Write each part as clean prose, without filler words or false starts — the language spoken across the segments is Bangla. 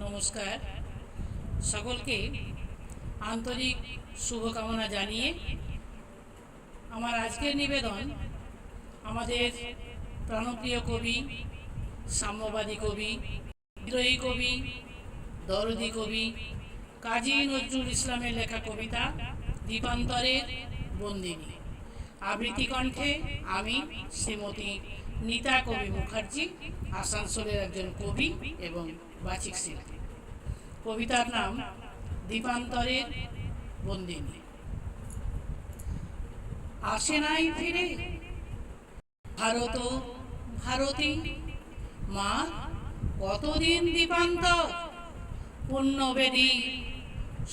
নমস্কার। সকলকে আন্তরিক শুভকামনা জানিয়ে আমার আজকের নিবেদন আমাদের প্রাণপ্রিয় কবি, সাম্যবাদী কবি, বিদ্রোহী কবি, দরদী কবি কাজী নজরুল ইসলামের লেখা কবিতা দীপান্তরের বন্দিনী। আবৃত্তি কণ্ঠে আমি শ্রীমতী নীতা কবি মুখার্জি, আসানসোলের একজন কবি এবং বাচিক শিল্পী। কবিতার নাম দীপান্তরের বন্দিনী। আসে নাই ফিরে ভারত ভারতী মা, কতদিন দীপান্তর পুণ্যবেদী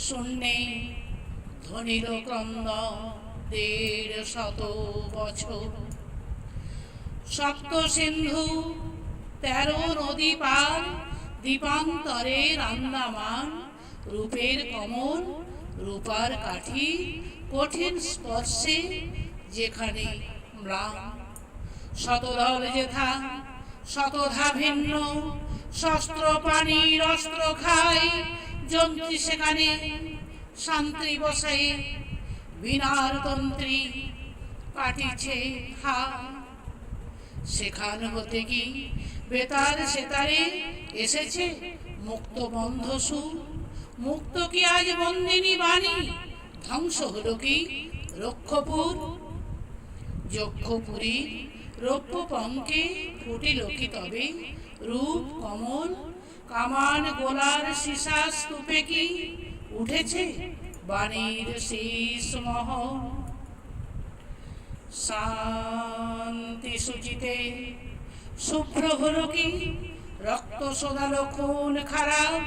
শূন্যে ধনিল ক্রন্দ ১৫০ বছর। সপ্ত সিন্ধু ১৩ নদী পার, দীপান্তরের আন্দামান, রূপের কমল রূপার কাঠি, কঠিন স্পর্শে যেখানে ম্লান। শতদল যেথা শতধা ভিন্ন, শস্ত্র পানির অস্ত্র খায়, যন্ত্রী সেখানে শান্তি বসায়, বিনার তন্ত্রী কাটিছে খা। সেখান হতে কি বেতার সেতারে এসেছে মুক্ত বন্ধ সুর। মুক্ত কি আজ বন্দিনী বাণী, ধ্বংস হল কি রক্ষপুর। যক্ষপুরী রৌপ্য পঙ্কে ফুটিল কি তবে রূপ কমল, কামান গোলার সীসা স্তূপে কি উঠেছে বাণীর শীষ মহল। শান্তি সূচিতে শুভ্র হল কি রক্ত শোধালো খুন খারাপ,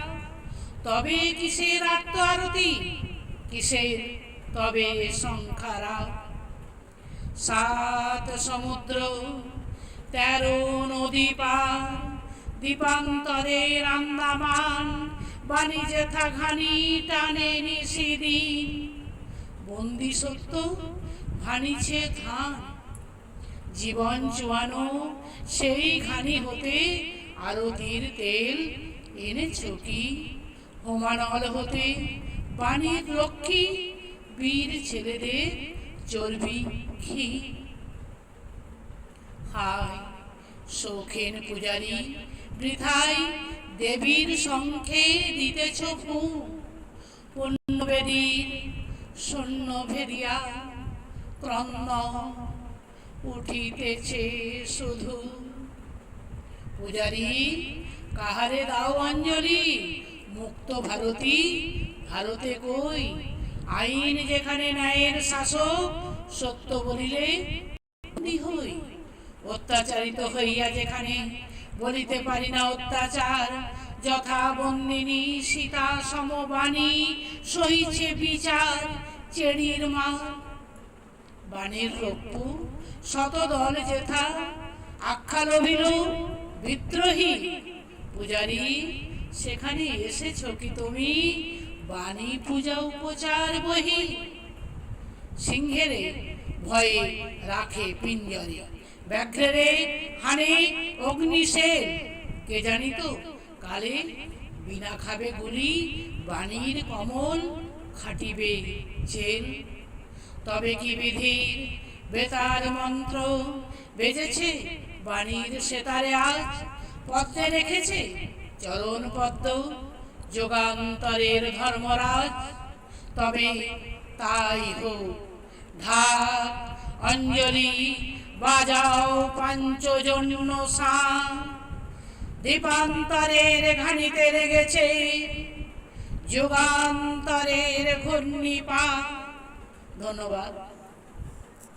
তবে কিসের আত্ম আরতি, কিসের তবে সংখারা। ৭ সমুদ্র ১৩ নদী পার, দীপান্তরের আন্দামান, বাণী যেথা ঘানি টানে নিশিদিন। বন্দি সত্য ভানিছে ধান, জীবন চুয়ানো সেই ঘানি হতে আরতির তেল এনেছ কি। হোমানল হতে বাণীর রক্ষী, বীর ছেলেদের চর্বি ঘি। হায় শৌখিন পূজারী বৃথায় দেবীর শঙ্খে দিতেছ ফু। পুণ্যবেদীর শূন্য ভেদিয়া ক্রন্দ উঠিতেছে শুধু। পূজারী কাহারে দাও অঞ্জলি, মুক্ত ভারতী ভারতে কই। আইন যেখানে ন্যায়ের শাসক, সত্য বলিলে হই। অত্যাচারিত হইয়া যেখানে বলিতে পারি না অত্যাচার, যথা বন্দিনী সীতা সমবাণী সহিছে বিচার চেড়ির মা। বাণীর রপ্পু শতদল যেথা আখ্যা লভিল বিদ্রোহী। পূজারী সেখানে এসেছ কি তুমি, বাণী পূজা উপচার বহি। সিংহেরে ভয়ে রাখে পিঞ্জরে, ব্যাঘ্রেরে হানে অগ্নিশের। কে জানিত কালে বিনা খাবে গুলি, বাণীর কমল খাটিবে জেল। তবে কি বিধির বেতার মন্ত্র বেজেছে বাণীর সেতারে আজ। পদ্মে রেখেছে চরণ পদ্ম যোগান্তরের ধর্মরাজ। তবে তাই হোক ঢাক অঞ্জলি বাজাও পাঞ্চজন্য সাঁ। দীপান্তরের ঘানিতে লেগেছে যুগান্তরের ঘূর্ণিপাক। ধন্যবাদ।